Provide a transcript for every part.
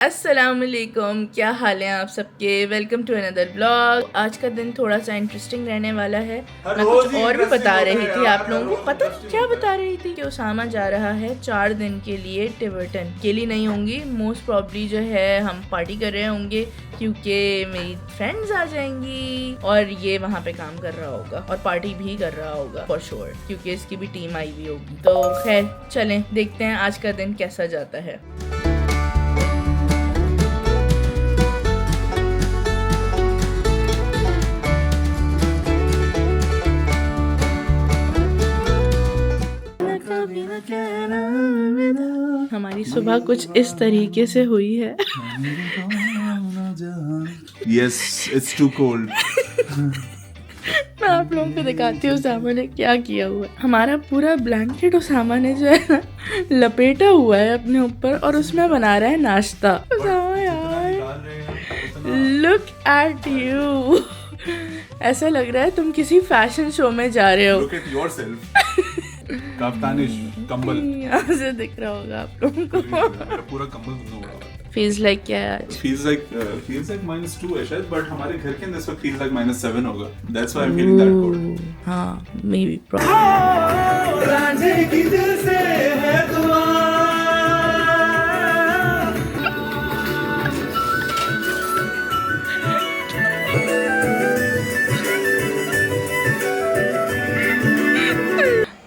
अस्सलामुअलैकुम, क्या हाल है आप सबके। Welcome to another blog. आज का दिन थोड़ा सा इंटरेस्टिंग रहने वाला है। मैं कुछ और भी बता रही थी आप लोगों को, पता नहीं क्या बता रही थी कि उसामा जा रहा है 4 दिन के लिए टिबेटन। अकेली नहीं होंगी, मोस्ट प्रॉब्ली जो है हम पार्टी कर रहे होंगे क्योंकि मेरी फ्रेंड्स आ जाएंगी और ये वहाँ पे काम कर रहा होगा और पार्टी भी कर रहा होगा फॉर श्योर, क्योंकि इसकी भी टीम आई हुई होगी। तो खैर चलें देखते हैं आज का दिन कैसा जाता है। हमारी सुबह कुछ इस तरीके से हुई है। Yes, it's too cold. मैं आप लोगों को दिखाती हूँ उसामा ने क्या किया हुआ है। हमारा पूरा ब्लैंकेट उसामा ने जो है ना लपेटा हुआ है अपने ऊपर और उसमें बना रहा है नाश्ता। उसामा यार, लुक एट यू, ऐसा लग रहा है तुम किसी फैशन शो में जा रहे हो। Look at yourself. कफ्तानिश कंबल यहाँ से दिख रहा होगा आप लोगों को। मेरा पूरा कंबल तुमने उड़ा दिया। Feels like क्या है आज? Feels like -2 है शायद, but हमारे घर के अंदर इस वक्त feels like -7 होगा. That's why I'm feeling that cold. हाँ, maybe. रांझे की दिल से है दुआ।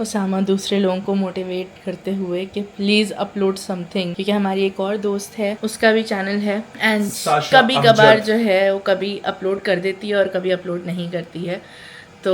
उसामा दूसरे लोगों को मोटिवेट करते हुए कि प्लीज अपलोड समथिंग, क्योंकि हमारी एक और दोस्त है उसका भी चैनल है एंड कभी कभार जो है वो कभी अपलोड कर देती है और कभी अपलोड नहीं करती है। तो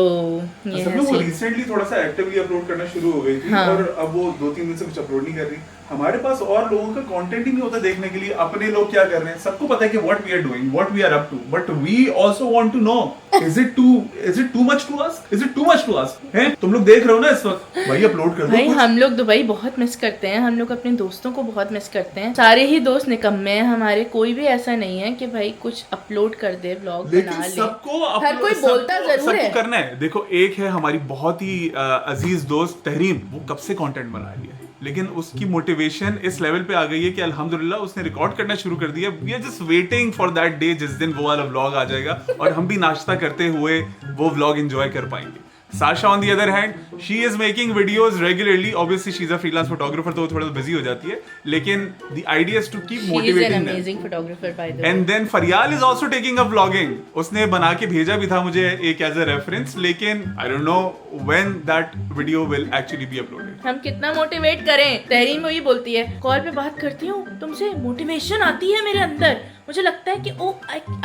ये है वो रिसेंटली थोड़ा सा एक्टिवली अपलोड करना शुरू हो गई थी। हाँ। और अब वो 2-3 दिन से कुछ अपलोड नहीं कर रही। हमारे पास और लोगों का कंटेंट ही नहीं होता देखने के लिए, अपने लोग क्या कर रहे हैं। सबको पता है कि what we are doing, what we are up to, but we also want to know is it too much to ask, is it too much to ask. हैं तुम लोग देख रहे हो ना इस वक्त, भाई अपलोड कर दो। भाई हम लोग दुबई बहुत मिस करते हैं, हम लोग अपने दोस्तों को बहुत मिस करते हैं। सारे ही दोस्त निकम्मे हैं हमारे, कोई भी ऐसा नहीं है कि भाई कुछ अपलोड कर दे, व्लॉग बना ले। सबको हर कोई बोलता जरूर है करना है। देखो एक है हमारी बहुत ही अजीज दोस्त तहरीम, वो कब से कंटेंट बना रही है, लेकिन उसकी मोटिवेशन इस लेवल पे आ गई है कि अल्हम्दुलिल्लाह उसने रिकॉर्ड करना शुरू कर दिया। We are just waiting for that day जिस दिन वो वाला व्लॉग आ जाएगा और हम भी नाश्ता करते हुए वो व्लॉग एंजॉय कर पाएंगे। Sasha on the other hand, she is making videos regularly. Obviously, she's a freelance photographer, तो वो थोड़ा busy हो जाती है. लेकिन the idea is to keep motivating them. She is an amazing photographer, by the way. And then Faryal is also taking up vlogging. उसने बना के भेजा भी था मुझे एक as a reference, लेकिन I don't know when that video will actually be uploaded. हम कितना मोटिवेट करें। तहरीम वही बोलती है, कॉल पे बात करती हूँ तुमसे, मोटिवेशन आती है मेरे अंदर, मुझे लगता है कि ओ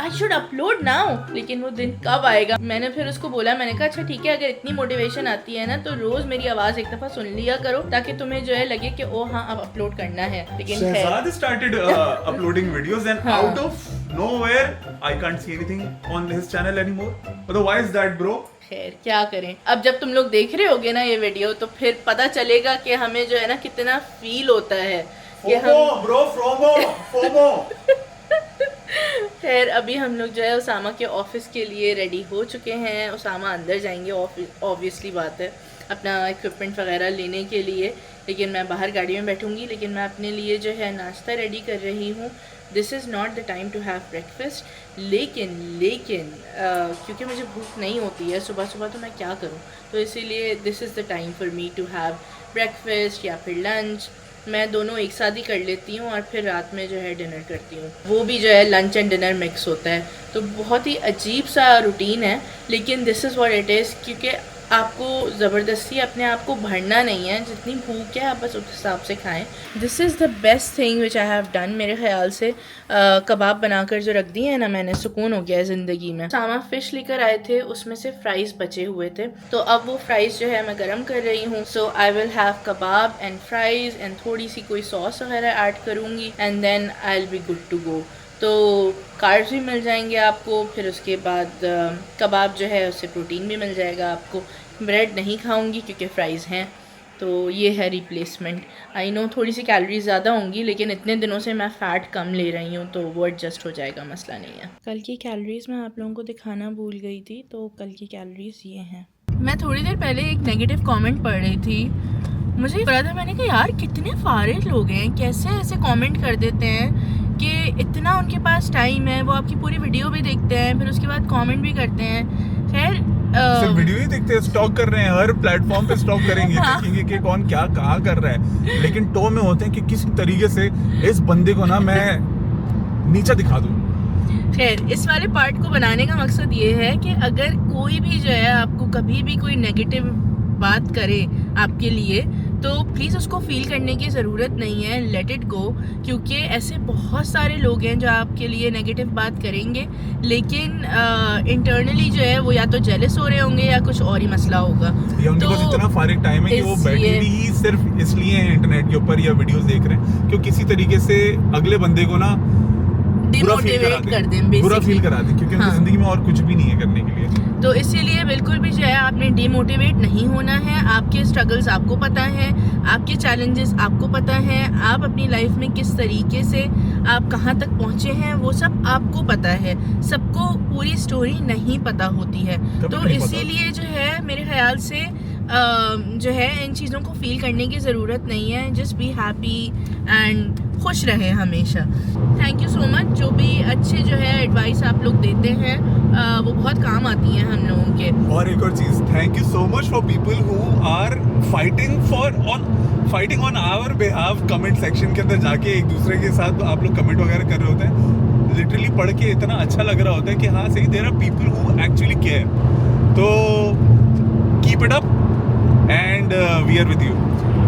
आई शुड अपलोड नाउ, लेकिन वो दिन कब आएगा। मैंने फिर उसको बोला, मैंने कहा अच्छा ठीक है, अगर इतनी मोटिवेशन आती है ना तो रोज मेरी आवाज एक दफा सुन लिया करो ताकि तुम्हें जो है लगे कि ओ हाँ अब अपलोड करना है। लेकिन Shahzad started uploading videos and out of nowhere I can't see anything on his channel anymore. Otherwise that bro. खैर क्या करें, अब जब तुम लोग देख रहे होगे ना ये वीडियो तो फिर पता चलेगा कि हमें जो है ना कितना फील होता है कि हम ब्रो फोमो। खैर अभी हम लोग जो है उसामा के ऑफिस के लिए रेडी हो चुके हैं। उसामा अंदर जाएंगे ऑब्वियसली बात है अपना इक्विपमेंट वगैरह लेने के लिए, लेकिन मैं बाहर गाड़ी में बैठूंगी। लेकिन मैं अपने लिए जो है नाश्ता रेडी कर रही हूँ। This is not the time to have breakfast, लेकिन क्योंकि मुझे भूख नहीं होती है सुबह सुबह तो मैं क्या करूँ, तो इसीलिए this is the time for me to have breakfast या फिर लंच। मैं दोनों एक साथ ही कर लेती हूँ और फिर रात में जो है डिनर करती हूँ, वो भी जो है लंच एंड डिनर मिक्स होता है। तो बहुत ही अजीब सा रूटीन है, लेकिन this is what it is, क्योंकि आपको ज़बरदस्ती अपने आप को भरना नहीं है, जितनी भूख है आप बस उस हिसाब से खाएं। This is the best thing which I have done. मेरे ख्याल से कबाब बनाकर जो रख दिए हैं ना मैंने, सुकून हो गया है ज़िंदगी में। सामा फ़िश लेकर आए थे, उसमें से फ्राइज़ बचे हुए थे, तो अब वो फ्राइज़ जो है मैं गर्म कर रही हूँ। So I will have kebab and fries and थोड़ी सी कोई सॉस वगैरह ऐड करूँगी and then I will be good to go. तो कार्ब्स भी मिल जाएंगे आपको, फिर उसके बाद कबाब जो है उससे प्रोटीन भी मिल जाएगा आपको। ब्रेड नहीं खाऊंगी क्योंकि फ्राइज़ हैं, तो ये है रिप्लेसमेंट। आई नो थोड़ी सी कैलोरीज ज़्यादा होंगी, लेकिन इतने दिनों से मैं फ़ैट कम ले रही हूँ तो वो एडजस्ट हो जाएगा, मसला नहीं है। कल की कैलोरीज़ मैं आप लोगों को दिखाना भूल गई थी, तो कल की कैलोरीज़ ये हैं। मैं थोड़ी देर पहले एक नेगेटिव कमेंट पढ़ रही थी मुझे पता था, मैंने कहा यार कितने फारिग लोग हैं, कैसे ऐसे कमेंट कर देते हैं कि इतना उनके पास टाइम है, वो आपकी पूरी वीडियो भी देखते हैं, फिर उसके बाद कमेंट भी करते हैं। खैर सिर्फ वीडियो ही देखते हैं, स्टॉक कर रहे हैं, हर प्लेटफॉर्म पे स्टॉक करेंगे, हाँ। देखेंगे कि कौन क्या कहाँ कर रहा है, लेकिन टो में होते हैं कि किसी तरीके से इस बंदे को ना मैं नीचा दिखा दूं। खैर इस वाले पार्ट को बनाने का मकसद ये है कि अगर कोई भी जो है आपको कभी भी कोई नेगेटिव बात करे आपके लिए, तो प्लीज़ उसको फील करने की ज़रूरत नहीं है, लेट इट गो। क्योंकि ऐसे बहुत सारे लोग हैं जो आपके लिए नेगेटिव बात करेंगे, लेकिन इंटरनली जो है वो या तो जेलस हो रहे होंगे या कुछ और ही मसला होगा। या उनके पास इतना फारिग टाइम है कि वो बैठे भी ही सिर्फ इसलिए हैं इंटरनेट के ऊपर या वीडियोस देख रहे हैं कि किसी तरीके से अगले बंदे को ना डिमोटिवेट कर दें, बुरा फील करा दें, क्योंकि उनकी जिंदगी में और कुछ भी नहीं है करने के लिए। तो इसीलिए बिल्कुल भी जो है आपने डिमोटिवेट नहीं होना है। आपके स्ट्रगल्स आपको पता है, आपके चैलेंजेस आपको पता है, आप अपनी लाइफ में किस तरीके से आप कहाँ तक पहुँचे हैं वो सब आपको पता है। सबको पूरी स्टोरी नहीं पता होती है, तो इसीलिए जो है मेरे ख्याल से जो है इन चीज़ों को फील करने की ज़रूरत नहीं है। जस्ट बी हैप्पी एंड खुश रहे हमेशा। थैंक यू सो मच, जो भी अच्छे जो है एडवाइस आप लोग देते हैं वो बहुत काम आती हैं हम लोगों के। और एक और चीज, thank you so much for people who are fighting on our behalf. Comment section के अंदर जाके एक दूसरे के साथ आप लोग कमेंट वगैरह कर रहे होते हैं, लिटरली पढ़ के इतना अच्छा लग रहा होता है कि हाँ सही, there are people who actually care. तो keep it up and we are with you.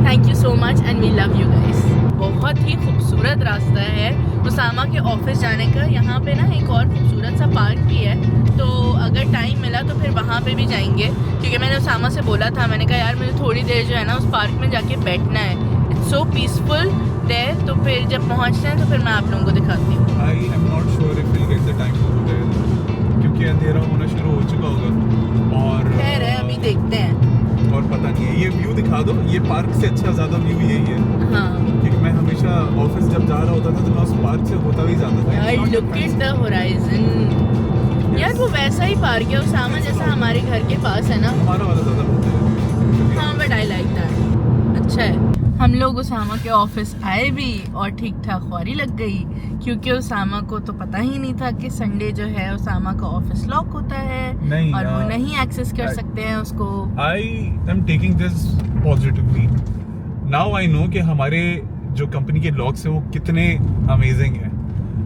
Thank you so much and we love you guys. बहुत ही खूबसूरत रास्ता है उसामा के ऑफिस जाने का। यहाँ पे ना एक और खूबसूरत सा पार्क भी है, तो अगर टाइम मिला तो फिर वहाँ पे भी जाएंगे। क्योंकि मैंने उसामा से बोला था, मैंने कहा यार मुझे थोड़ी देर जो है ना उस पार्क में जाके बैठना है, इट्स सो पीसफुल देयर। तो फिर जब पहुँचते हैं तो फिर मैं आप लोगों को दिखाती हूँ। I am not sure if will get the time to go there, क्योंकि अंधेरा होना शुरू हो चुका होगा और खैर है, अभी देखते हैं। और पता नहीं है, ये व्यू दिखा दो, ये पार्क से अच्छा ज़्यादा व्यू यही है। हाँ, क्योंकि मैं हमेशा ऑफिस जब जा रहा होता था तो मैं उस पार्क से होता भी जाता था। यार लुक एट द होराइजन। यार वो वैसा ही पार्क है उसामा जैसा हमारे घर के पास है ना। हमारा वाला ज़्यादा होता है। हाँ बट आई लाइक दैट, अच्छा है। हम लोग उसामा के ऑफिस आए भी और ठीक ठाक ख्वारी लग गई, क्योंकि उसामा को तो पता ही नहीं था कि संडे जो है उसामा का ऑफिस लॉक होता है नहीं, और वो नहीं एक्सेस कर सकते हैं उसको। I am taking this positively. Now I know कि हमारे जो कंपनी के लॉक्स हैं वो कितने अमेजिंग हैं।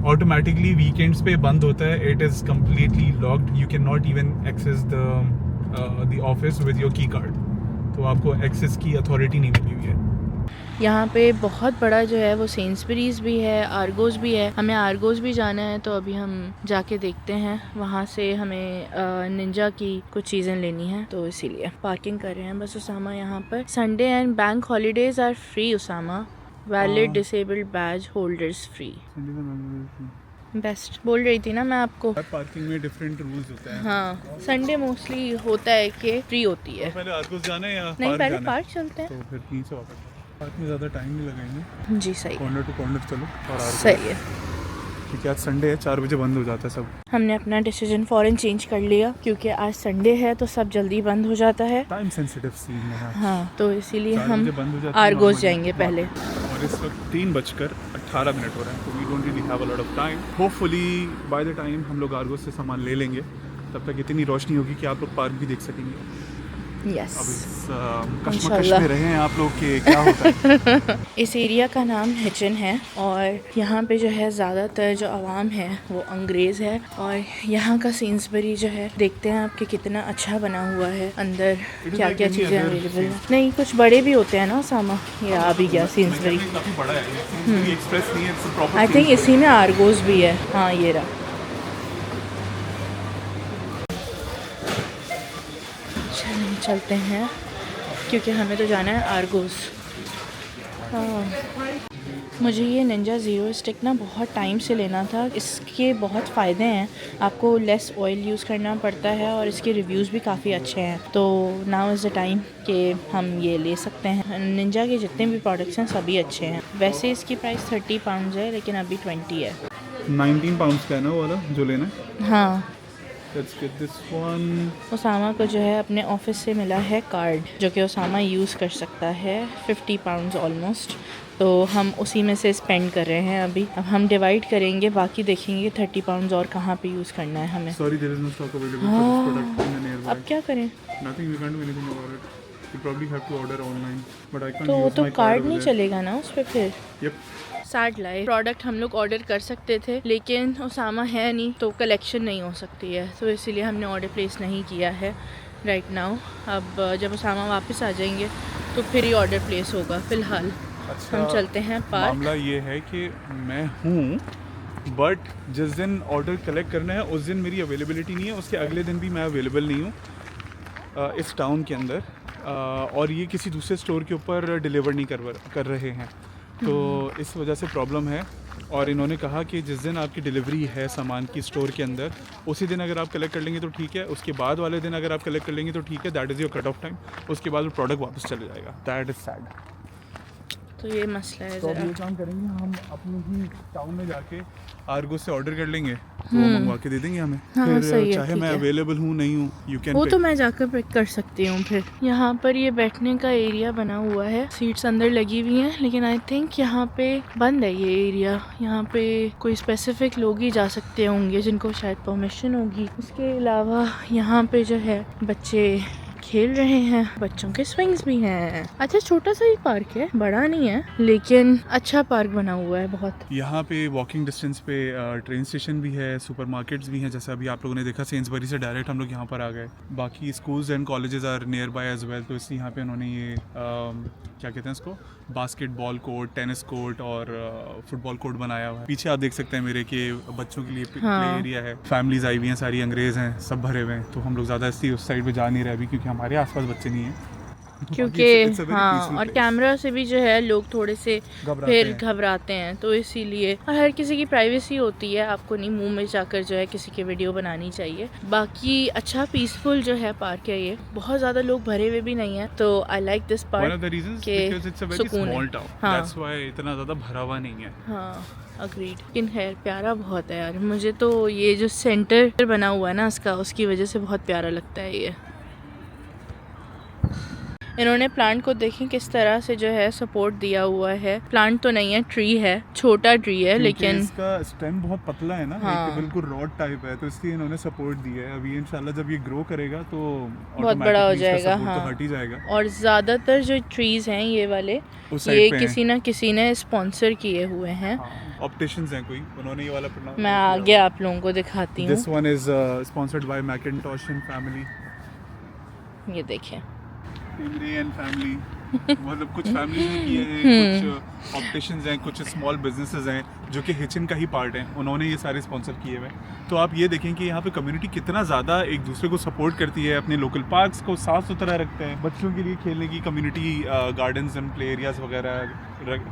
ऑटोमेटिकली वीकेंड्स पे बंद होता है, it is completely locked, you can not even access the office with your key card. तो आपको एक्सेस की अथॉरिटी नहीं मिली हुई है। यहाँ पे बहुत बड़ा जो है वो सेंसबरीज भी है, आर्गोज भी है। हमें आर्गोज भी जाना है, तो अभी हम जाके देखते हैं। वहाँ से हमें निंजा की कुछ चीज़ें लेनी है, तो इसीलिए पार्किंग कर रहे हैं बस उसामा यहाँ पर। Sunday and bank holidays are free उसामा, valid disabled badge holders free. बेस्ट बोल रही थी ना मैं आपको। पार्किंग में डिफरेंट रूल्स होते हैं। हाँ, संडे मोस्टली होता है कि फ्री होती है। तो पहले आर्गोस जाना है या नहीं, पहले जाना है? पार्क चलते हैं। तो फिर 3 से वापस पार्क में ज़्यादा टाइम नहीं लगाएंगे। जी सही, कॉर्नर टू कॉर्नर चलो और सही है। क्योंकि आज संडे है, 4 बजे बंद हो जाता है सब। हमने अपना डिसीजन फौरन चेंज कर लिया, क्योंकि आज संडे है तो सब जल्दी बंद हो जाता है। टाइम सेंसिटिव सीन है। हाँ, तो इसीलिए 4 हम बजे बंद हो जाता है, आर्गोस 9 बजे जाएंगे पहले। और इस वक्त 3:18 हो रहे हैं, तो we don't really have a lot of time. Hopefully by the time हम लोग आर्गोस से सामान ले लेंगे, तब तक इतनी रोशनी होगी कि आप लोग पार्क भी देख सकेंगे। यस, अब इस कश्मकश में रहे हैं आप लोग के क्या होता है। इस एरिया का नाम हिचन है और यहाँ पे जो है ज़्यादातर जो आवाम है वो अंग्रेज़ है। और यहाँ का सेंसबरी जो है देखते हैं आपके कितना अच्छा बना हुआ है, अंदर क्या क्या चीज़ें अवेलेबल है। नहीं, कुछ बड़े भी होते हैं ना उसामा, ये आ भी गया सेंसबरी। काफी बड़ा है, एक्सप्रेस नहीं है, it's a proper. I think इसी में आर्गोस भी है। हाँ, ये रहा। चलते हैं क्योंकि हमें तो जाना है आर्गोस। मुझे ये निंजा ज़ीरो स्टिक ना बहुत टाइम से लेना था। इसके बहुत फ़ायदे हैं, आपको लेस ऑयल यूज़ करना पड़ता है और इसके रिव्यूज़ भी काफ़ी अच्छे हैं। तो नाउ इज़ द टाइम कि हम ये ले सकते हैं। निंजा के जितने भी प्रोडक्ट्स हैं सभी अच्छे हैं। वैसे इसकी प्राइस 30 पाउंड है, लेकिन अभी 20 है। 19 पाउंड्स का है ना वो वाला जो लेना है। हाँ, Let's get this one. Usama को जो है अपने ऑफिस से मिला है कार्ड जो कि उसामा यूज़ कर सकता है 50 पाउंड्स ऑलमोस्ट। तो हम उसी में से स्पेंड कर रहे हैं अभी। अब हम डिवाइड करेंगे, बाकी देखेंगे 30 पाउंड्स और कहाँ पे यूज़ करना है हमें। Sorry, there is no stock available for this product in the nearby. अब क्या करें? Nothing, we can't do anything about it. You probably have to order online, but I can't तो use तो my card कार्ड over नहीं there. चलेगा ना उस पर फिर? Yep. Sad life. प्रोडक्ट हम लोग ऑर्डर कर सकते थे लेकिन उसामा है नहीं तो कलेक्शन नहीं हो सकती है, तो इसीलिए हमने ऑर्डर प्लेस नहीं किया है राइट नाउ। अब जब उसामा वापस आ जाएंगे तो फिर ही ऑर्डर प्लेस होगा। फ़िलहाल अच्छा, हम चलते हैं पार्क। मामला ये है कि मैं हूँ, बट जिस दिन ऑर्डर कलेक्ट करना है उस दिन मेरी अवेलेबिलिटी नहीं है, उसके अगले दिन भी मैं अवेलेबल नहीं हूँ इस टाउन के अंदर। और ये किसी दूसरे स्टोर के ऊपर डिलीवर नहीं कर रहे हैं, तो इस वजह से प्रॉब्लम है। और इन्होंने कहा कि जिस दिन आपकी डिलीवरी है सामान की स्टोर के अंदर, उसी दिन अगर आप कलेक्ट कर लेंगे तो ठीक है, उसके बाद वाले दिन अगर आप कलेक्ट कर लेंगे तो ठीक है, that is your cut off time. उसके बाद वो प्रोडक्ट वापस चले जाएगा, दैट इज़ सैड। तो ये मसला है तो अब ज़रा। ये काम करेंगे, हम अपने ही टाउन में जाके आर्गो से ऑर्डर कर लेंगे, तो वो मंगवा के दे देंगे हमें। हाँ, फिर सही है, चाहे ठीक मैं है। अवेलेबल हूँ नहीं हूँ, यू कैन वो तो मैं जाकर पिक कर सकती हूँ फिर। यहाँ पर ये बैठने का एरिया बना हुआ है, सीट्स अंदर लगी हुई हैं, लेकिन आई थिंक यहाँ पे बंद है ये एरिया। यहाँ पे कोई स्पेसिफिक लोग ही जा सकते होंगे जिनको शायद परमिशन होगी। उसके अलावा यहाँ पे जो है बच्चे खेल रहे हैं, बच्चों के स्विंग्स भी हैं। अच्छा, छोटा सा ही पार्क है, बड़ा नहीं है लेकिन अच्छा पार्क बना हुआ है बहुत। यहाँ पे वॉकिंग डिस्टेंस पे ट्रेन स्टेशन भी है, सुपरमार्केट्स भी हैं, जैसे अभी आप लोगों ने देखा सेंसबरी से डायरेक्ट हम लोग यहाँ पर आ गए। बाकी schools and colleges are nearby as well, तो इसलिए यहाँ पे उन्होंने ये क्या कहते हैं इसको, बास्केटबॉल कोर्ट, टेनिस कोर्ट और फुटबॉल कोर्ट बनाया हुआ है। पीछे आप देख सकते हैं मेरे के बच्चों के लिए प्ले एरिया है, फैमिलीज आई हुई हैं, सारी अंग्रेज़ हैं, सब भरे हुए हैं। तो हम लोग ज़्यादा इसलिए उस साइड पे जा नहीं रहे अभी, क्योंकि हमारे आसपास बच्चे नहीं हैं। क्योंकि हाँ, और कैमरा से भी जो है लोग थोड़े से फिर घबराते हैं, तो इसीलिए। और हर किसी की प्राइवेसी होती है, आपको नहीं मुंह में जाकर जो है किसी की वीडियो बनानी चाहिए। बाकी अच्छा पीसफुल जो है पार्क है, ये बहुत ज़्यादा लोग भरे हुए भी नहीं है, तो आई लाइक दिस पार्क के सुकून है। हाँ, इतना ज़्यादा भरा हुआ नहीं है। हाँ, अग्रीड। लेकिन खैर प्यारा बहुत है यार, मुझे तो ये जो सेंटर बना हुआ है ना इसका, उसकी वजह से बहुत प्यारा लगता है ये। इन्होंने प्लांट को देखें किस तरह से जो है सपोर्ट दिया हुआ है। प्लांट तो नहीं है, ट्री है, छोटा ट्री है, लेकिन इसका स्टेम बहुत पतला है ना, हाँ, एक बिल्कुल रॉड टाइप है, तो इसलिए इन्होंने सपोर्ट दिया है। अभी इंशाल्लाह जब ये ग्रो करेगा तो बहुत बड़ा हो जाएगा। हाँ, तो हट ही जाएगा। और ज़्यादातर जो ट्रीज हैं ये वाले, ये किसी ना किसी ने स्पॉन्सर किए हुए हैं। ऑप्टिशियंस हैं कोई, उन्होंने ये वाला मैं आगे आप लोगों को दिखाती हूँ। This one is sponsored by Macintosh and family. ये देखें, एंड फैमिली मतलब कुछ फैमिलीज ने किए हैं, कुछ ऑप्टिशियंस हैं, कुछ स्मॉल बिजनेसेस हैं जो कि हिचन का ही पार्ट है, उन्होंने ये सारे स्पॉन्सर किए हुए हैं। तो आप ये देखें कि यहाँ पे कम्युनिटी कितना ज़्यादा एक दूसरे को सपोर्ट करती है, अपने लोकल पार्क्स को साफ़ सुथरा रखते हैं, बच्चों के लिए खेलने की community gardens and play areas वगैरह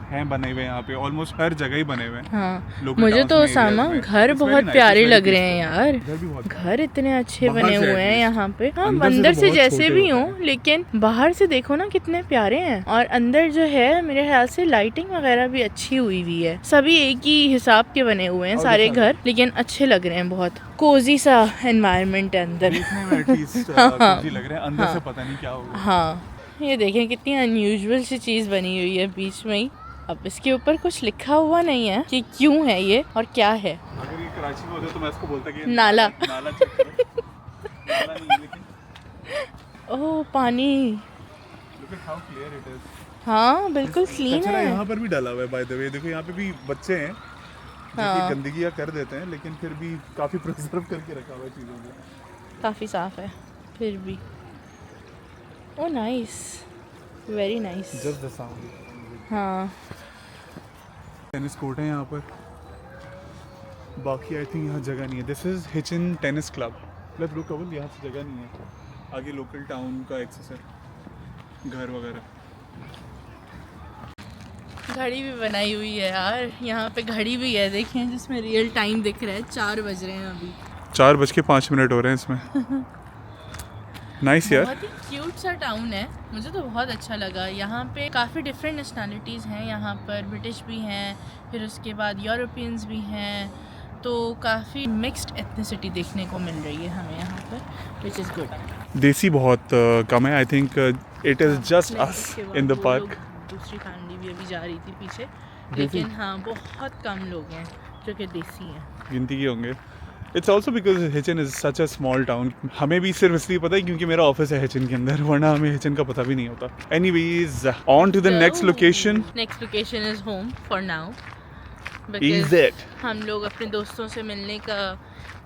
हैं बने हुए यहाँ पे, ऑलमोस्ट हर जगह ही बने हुए हैं। हाँ, मुझे तो उसामा घर बहुत प्यारे लग रहे हैं यार, घर इतने अच्छे बने हुए हैं यहाँ पे। हाँ, अंदर से जैसे भी हो, लेकिन बाहर से देखो ना कितने प्यारे हैं। और अंदर जो है मेरे ख्याल से लाइटिंग वगैरह भी अच्छी हुई हुई है। सभी एक ही हिसाब के बने हुए हैं सारे घर, लेकिन अच्छे लग रहे हैं, बहुत कोजी सा एनवायरनमेंट है अंदर। देखने में एटलीस्ट कोजी लग रहे हैं, अंदर से पता नहीं क्या होगा। हाँ, ये देखें कितनी अनयूजुअल सी चीज़ बनी हुई है बीच में ही। अब इसके ऊपर कुछ लिखा हुआ नहीं है कि क्यों है ये और क्या है। अगर ये कराची में होता तो मैं इसको बोलता कि नाला नाला चेक करो। नाला नहीं है लेकिन ओह, पानी। Look at how clear it is. हाँ, बिल्कुल क्लीन कचरा है। यहाँ पर भी डाला हुआ है बाय द वे, देखो यहाँ पे भी बच्चे हैं जो कि गंदगियाँ कर देते हैं, लेकिन फिर भी काफ़ी प्रिजर्व करके रखा हुआ है चीज़ों को, काफ़ी साफ है फिर भी। Oh nice, very nice. Just the sound. हाँ, टेनिस कोर्ट है यहाँ पर, बाकी आई थिंक यहाँ जगह नहीं है। This is Hitchin tennis club. Let's go कबल, यहाँ से जगह नहीं है, आगे लोकल टाउन का एक्सेस है, घर वगैरह। घड़ी भी बनाई हुई है यार, यहाँ पे घड़ी भी है, देखें, जिसमें रियल टाइम दिख रहा है। 4 बज रहे हैं अभी, 4:05 हो रहे हैं इसमें। नाइस यार, बहुत ही क्यूट सा टाउन है, मुझे तो बहुत अच्छा लगा। यहाँ पे काफ़ी डिफरेंट नेशनैलिटीज़ हैं, यहाँ पर ब्रिटिश भी हैं, फिर उसके बाद यूरोपियंस भी हैं, तो काफ़ी मिक्स्ड एथनिसिटी देखने को मिल रही है हमें यहाँ पर, विच इज़ गुड। देसी बहुत कम है। I think it is just us in the park. दूसरी फैमिली भी अभी जा रही थी पीछे, लेकिन हाँ बहुत कम लोग हैं जो कि देसी हैं, गिनती के होंगे। It's also because Hitchin is such a small town. हमें भी सिर्फ इसलिए पता है क्योंकि मेरा ऑफिस है हिचन के अंदर, वरना हमें हिचन का पता भी नहीं होता। Anyways on to the next location. Next location is home for now, Is it? हम लोग अपने दोस्तों से मिलने का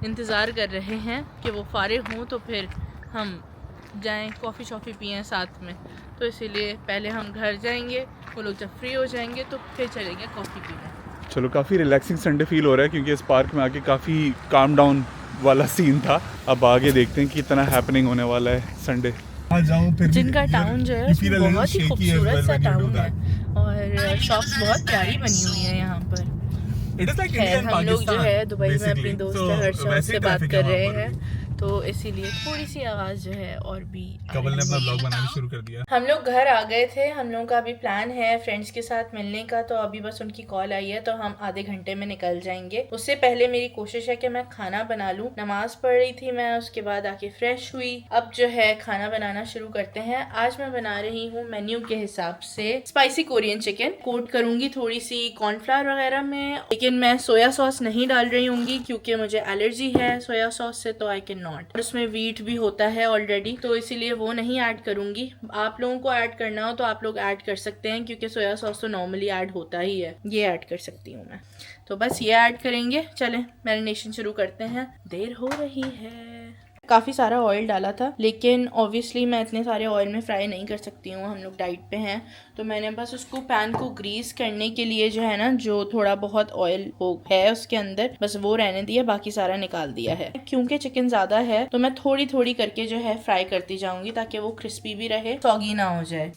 इंतज़ार कर रहे हैं कि वो फारिग हों तो फिर हम जाएं, कॉफ़ी शॉफ़ी पिएं साथ में। तो इसीलिए पहले हम घर जाएंगे, वो लोग जब फ्री हो जाएंगे तो फिर चलेंगे कॉफ़ी पीने। चलो, काफ़ी रिलैक्सिंग संडे फील हो रहा है क्योंकि इस पार्क में आके काफ़ी काम डाउन वाला सीन था। अब आगे देखते हैं कि कितना हैपनिंग होने वाला है संडे। जिनका टाउन जो है उसमें बहुत ही खूबसूरत सा टाउन है और शॉप्स बहुत प्यारी बनी हुई है यहाँ पर। खैर हम लोग जो है दुबई में अपनी दोस्त हर्षा से बात कर रहे हैं, तो इसीलिए थोड़ी सी आवाज़ जो है और भी। कबल ने अपना ब्लॉग बनाना शुरू कर दिया। हम लोग घर आ गए थे। हम लोगों का अभी प्लान है फ्रेंड्स के साथ मिलने का, तो अभी बस उनकी कॉल आई है तो हम आधे घंटे में निकल जाएंगे। उससे पहले मेरी कोशिश है कि मैं खाना बना लूँ। नमाज पढ़ रही थी मैं, उसके बाद आके फ्रेश हुई। अब जो है खाना बनाना शुरू करते हैं। आज मैं बना रही हूँ मेन्यू के हिसाब से स्पाइसी कोरियन चिकन। कोट करूंगी थोड़ी सी कॉर्नफ्लावर वगैरह में, लेकिन मैं सोया सॉस नहीं डाल रही हूँगी क्योंकि मुझे एलर्जी है सोया सॉस से, तो आई कैन नॉट। उसमें वीट भी होता है ऑलरेडी, तो इसीलिए वो नहीं ऐड करूंगी। आप लोगों को ऐड करना हो तो आप लोग ऐड कर सकते हैं क्योंकि सोया सॉस तो नॉर्मली ऐड होता ही है। ये ऐड कर सकती हूँ मैं, तो बस ये ऐड करेंगे। चलें मैरिनेशन शुरू करते हैं, देर हो रही है। काफ़ी सारा ऑयल डाला था, लेकिन ऑब्वियसली मैं इतने सारे ऑयल में फ्राई नहीं कर सकती हूँ, हम लोग डाइट पे हैं। तो मैंने बस उसको पैन को ग्रीस करने के लिए जो है ना, जो थोड़ा बहुत ऑयल हो है उसके अंदर, बस वो रहने दिया, बाकी सारा निकाल दिया है। क्योंकि चिकन ज़्यादा है तो मैं थोड़ी थोड़ी करके जो है फ्राई करती जाऊँगी ताकि वो क्रिस्पी भी रहे, सॉगी ना हो जाए।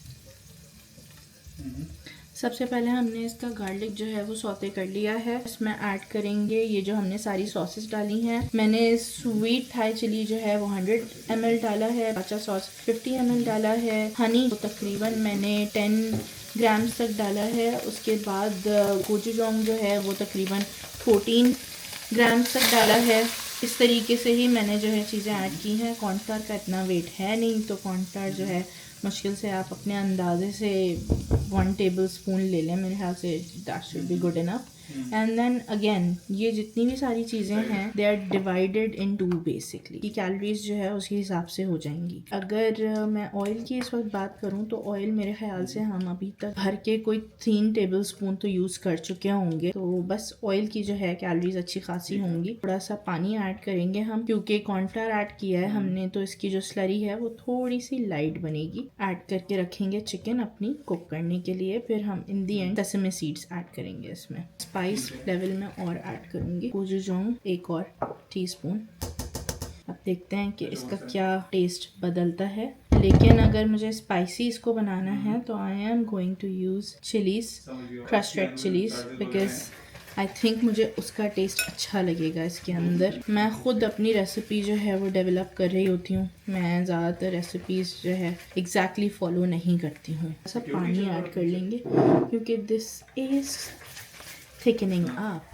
सबसे पहले हमने इसका गार्लिक जो है वो सौते कर लिया है। इसमें ऐड करेंगे ये जो हमने सारी सॉसेस डाली हैं। मैंने स्वीट थाई चिली जो है वो 100 ml डाला है, बाचा सॉस 50 ml डाला है, हनी तो तकरीबन मैंने 10 ग्राम्स तक डाला है। उसके बाद गोचूजॉन्ग जो है वो तकरीबन 14 ग्राम्स तक डाला है। इस तरीके से ही मैंने जो है चीज़ें ऐड की हैं। कॉर्नफ्लावर का इतना वेट है नहीं, तो कॉर्नफ्लावर जो है मुश्किल से आप अपने अंदाजे से 1 टेबलस्पून ले लें, मेरे ख्याल से that should be good enough. And then again ये जितनी भी सारी चीज़ें हैं they are divided in 2 basically, कि कैलोरीज जो है उसके हिसाब से हो जाएंगी। अगर मैं ऑयल की इस वक्त बात करूं तो ऑयल मेरे ख्याल से हम अभी तक भर के कोई 3 टेबलस्पून तो यूज़ कर चुके होंगे, तो बस ऑयल की जो है कैलोरीज अच्छी खासी होंगी। थोड़ा सा पानी ऐड करेंगे हम, क्योंकि कॉर्नफ्लावर ऐड किया है हमने, तो इसकी जो स्लरी है वो थोड़ी सी लाइट बनेगी। ऐड करके रखेंगे चिकन अपनी कुक करने के लिए। फिर हम इन दी एंड सेसमे सीड्स ऐड करेंगे इसमें। स्पाइस लेवल में और ऐड करूँगी गोचूजॉन्ग 1 और टीस्पून। अब देखते हैं कि इसका क्या टेस्ट बदलता है। लेकिन अगर मुझे स्पाइसी इसको बनाना है तो I am going to use chillies, crushed red chillies, because I think मुझे उसका टेस्ट अच्छा लगेगा इसके अंदर। मैं ख़ुद अपनी रेसिपी जो है वो डेवलप कर रही होती हूँ। मैं ज़्यादातर रेसिपीज़ जो है एग्जैक्टली फॉलो नहीं करती हूँ। सब पानी ऐड कर लेंगे क्योंकि this is thickening up.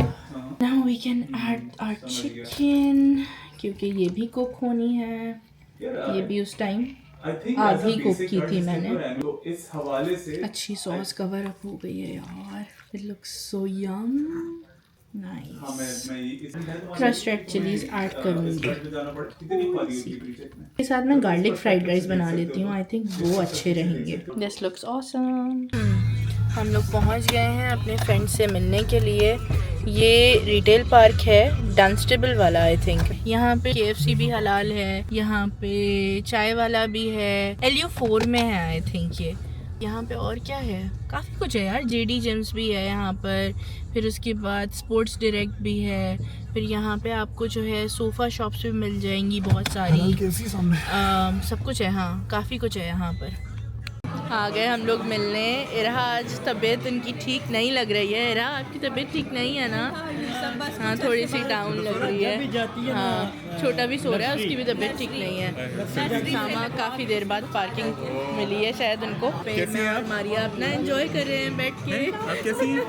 Now we can add our chicken, क्योंकि ये भी कुक होनी है। ये भी उस टाइम आधी कुक की थी मैंने। इस हवाले से अच्छी सॉस कवर अप हो गई है यार। It looks so yum. Nice. Crushed red chillies add करूँगी। के साथ मैं गार्लिक फ्राइड राइस बना लेती हूँ, आई थिंक वो अच्छे रहेंगे। This looks awesome. हम लोग पहुंच गए हैं अपने फ्रेंड से मिलने के लिए। ये रिटेल पार्क है, डंस्टेबल वाला आई थिंक। यहाँ पे KFC भी हलाल है, यहाँ पे चाय वाला भी है, LU4 में है आई थिंक ये। यहाँ पे और क्या है, काफ़ी कुछ है यार। JD जिम्स भी है यहाँ पर, फिर उसके बाद स्पोर्ट्स डायरेक्ट भी है, फिर यहाँ पे आपको जो है सोफ़ा शॉप्स भी मिल जाएंगी बहुत सारी, सब कुछ है। हाँ काफ़ी कुछ है यहाँ पर। आ गए हम लोग मिलने। इरा आज तबीयत उनकी ठीक नहीं लग रही है। इरा आपकी तबीयत ठीक नहीं है ना? हाँ थोड़ी सी डाउन लग रही है। हाँ छोटा भी सो रहा है, उसकी भी तबीयत ठीक नहीं है। सामा काफ़ी देर बाद पार्किंग मिली है शायद उनको। मैं और मारिया अपना एंजॉय कर रहे हैं बैठ के। आप कैसी हैं?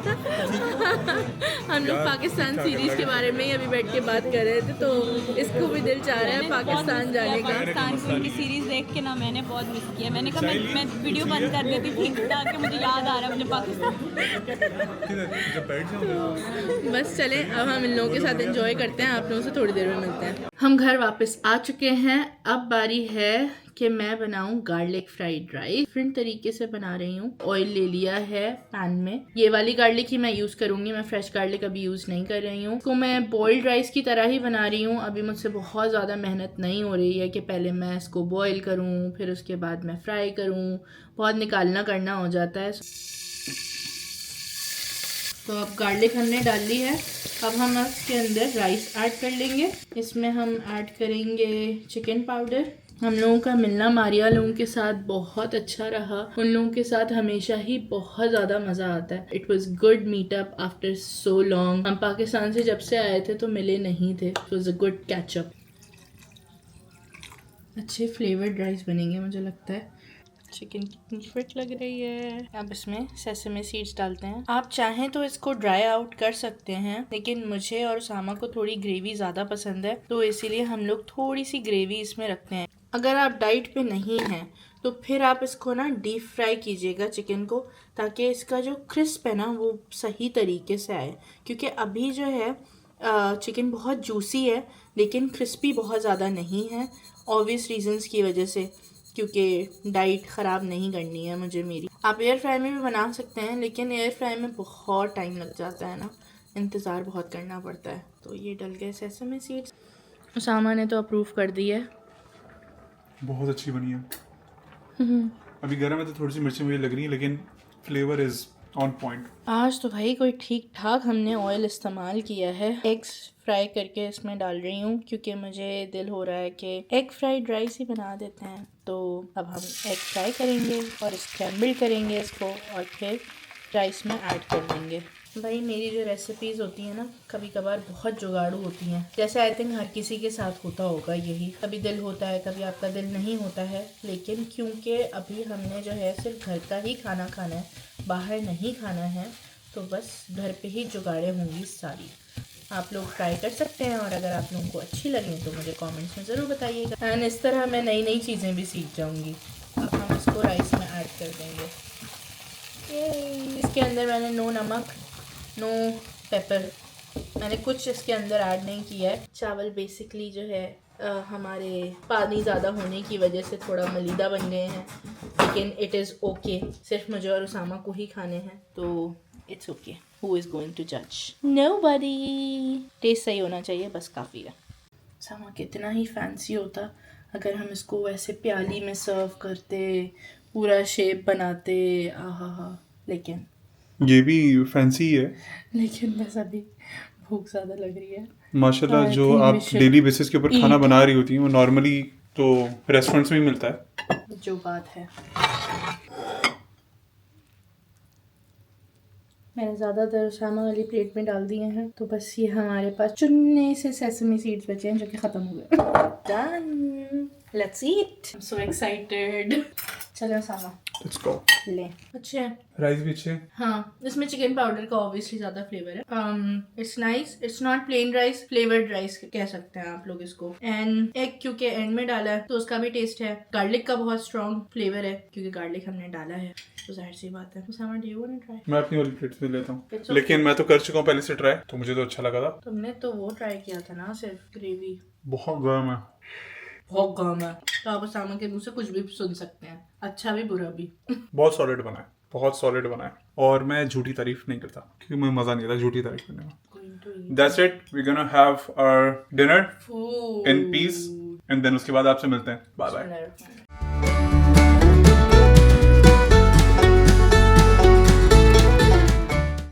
हम लोग पाकिस्तान सीरीज़ के बारे में ही अभी बैठ के बात कर रहे थे, तो इसको भी दिल चाह रहा है पाकिस्तान जाने का। पाकिस्तान की सीरीज देख के ना मैंने बहुत मिस किया। मैंने कहा मैं वीडियो बंद कर देती थी ताकि मुझे याद आ रहा है मुझे पाकिस्तान। बस चले अब हम इन लोगों के साथ एंजॉय करते हैं। आप लोगों से थोड़ी देर में मिलते हैं। हम घर वापस आ चुके हैं। अब बारी है कि मैं बनाऊं गार्लिक फ्राइड राइस। डिफरेंट तरीके से बना रही हूँ। ऑयल ले लिया है पैन में। ये वाली गार्लिक ही मैं यूज़ करूँगी, मैं फ्रेश गार्लिक अभी यूज़ नहीं कर रही हूँ। इसको मैं बॉइल्ड राइस की तरह ही बना रही हूँ। अभी मुझसे बहुत ज़्यादा मेहनत नहीं हो रही है कि पहले मैं इसको बॉयल करूँ फिर उसके बाद मैं फ्राई करूँ। बहुत निकालना करना हो जाता है। तो अब गार्लिक हमने डाल ली है। अब हम इसके अंदर राइस ऐड कर लेंगे। इसमें हम ऐड करेंगे चिकन पाउडर। हम लोगों का मिलना मारिया लोगों के साथ बहुत अच्छा रहा। उन लोगों के साथ हमेशा ही बहुत ज़्यादा मज़ा आता है। It was good meetup after so long. हम पाकिस्तान से जब से आए थे तो मिले नहीं थे। It was a good catchup. अच्छे फ्लेवर्ड राइस बनेंगे मुझे लगता है। चिकन कितनी फिट लग रही है। अब इसमें सेसमे सीड्स डालते हैं। आप चाहें तो इसको ड्राई आउट कर सकते हैं, लेकिन मुझे और सामा को थोड़ी ग्रेवी ज़्यादा पसंद है, तो इसीलिए हम लोग थोड़ी सी ग्रेवी इसमें रखते हैं। अगर आप डाइट पे नहीं हैं तो फिर आप इसको ना डीप फ्राई कीजिएगा चिकन को, ताकि इसका जो क्रिस्प है ना वो सही तरीके से आए। क्योंकि अभी जो है चिकन बहुत जूसी है लेकिन क्रिस्पी बहुत ज़्यादा नहीं है, ऑब्वियस रीजंस की वजह से, क्योंकि डाइट ख़राब नहीं करनी है मुझे मेरी। आप एयर फ्राई में भी बना सकते हैं, लेकिन एयर फ्राई में बहुत टाइम लग जाता है ना, इंतज़ार बहुत करना पड़ता है। तो ये डल गए सेसमे सीड्स। उसामा ने तो अप्रूव कर दी है। बहुत अच्छी बनी है। अभी गर्म है तो थोड़ी सी मिर्ची मुझे लग रही है, लेकिन फ्लेवर इज ऑन पॉइंट। आज तो भाई कोई ठीक ठाक हमने ऑयल इस्तेमाल किया है। एग्स फ्राई करके इसमें डाल रही हूँ क्योंकि मुझे दिल हो रहा है कि एग फ्राइड राइस ही बना देते हैं। तो अब हम एग फ्राई करेंगे और स्क्रैम्बल करेंगे इसको और फिर राइस में ऐड कर देंगे। भाई मेरी जो रेसिपीज़ होती हैं ना कभी कभार बहुत जुगाड़ू होती हैं, जैसे आई थिंक हर किसी के साथ होता होगा यही। कभी दिल होता है, कभी आपका दिल नहीं होता है, लेकिन क्योंकि अभी हमने जो है सिर्फ घर का ही खाना खाना है, बाहर नहीं खाना है, तो बस घर पे ही जुगाड़े होंगी सारी। आप लोग ट्राई कर सकते हैं और अगर आप लोगों को अच्छी लगें तो मुझे कमेंट्स में ज़रूर बताइएगा। एंड इस तरह मैं नई नई चीज़ें भी सीख जाऊँगी। अब हम इसको राइस में ऐड कर देंगे। इसके अंदर मैंने नो नमक नो पेपर, मैंने कुछ इसके अंदर ऐड नहीं किया है। चावल बेसिकली जो है हमारे पानी ज़्यादा होने की वजह से थोड़ा मलीदा बन गए हैं, लेकिन इट इज़ ओके। सिर्फ मुझे और उसामा को ही खाने हैं, तो it's okay. Who is going to जज? नोबडी। टेस्ट सही होना चाहिए, बस काफ़ी है। उसामा कितना ही फैंसी होता अगर हम इसको वैसे प्याली में सर्व करते, पूरा शेप बनाते, आहा। लेकिन ये भी फैंसी है, लेकिन बस अभी भूख ज़्यादा लग रही है। माशाल्लाह। जो आप डेली बेसिस के ऊपर खाना बना रही होती हैं वो नॉर्मली तो रेस्टोरेंट्स में ही मिलता है। जो बात है, मैंने ज़्यादातर उसामा वाली प्लेट में डाल दिए हैं, तो बस ये हमारे पास चुन्ने से सेसमी सीड्स बचे हैं जो कि ख़त्म हो गए। Done, let's eat. I am so excited. चलो उसामा लेट्स गो। ले। अच्छे हैं राइस भी अच्छे। हाँ, इसमें चिकन पाउडर का ऑब्वियसली ज़्यादा फ्लेवर है। It's nice. It's not plain rice, flavoured rice कह सकते हैं आप लोग इसको। एंड एग क्योंकि एंड में डाला है तो उसका भी टेस्ट है। गार्लिक का बहुत स्ट्रॉन्ग फ्लेवर है क्योंकि गार्लिक हमने डाला है, तो जाहिर सी बात है। Usama, do you want to try? मैं अपनी वाली प्लेट से लेता हूँ, लेकिन मैं तो कर चुका हूँ पहले से ट्राई, तो मुझे तो अच्छा लगा था। तुमने तो वो ट्राई किया था ना, सिर्फ ग्रेवी। बहुत गर्म है, बहुत गर्म है, तो आप उसामा के मुंह से कुछ भी सुन सकते हैं, अच्छा भी बुरा भी। बहुत सॉलिड बना है, बहुत सॉलिड बना है। और मैं झूठी तारीफ नहीं करता क्योंकि मुझे मजा नहीं आता झूठी तारीफ करने में। That's it. We're gonna have our dinner in peace, and then उसके बाद आपसे मिलते हैं। Bye bye.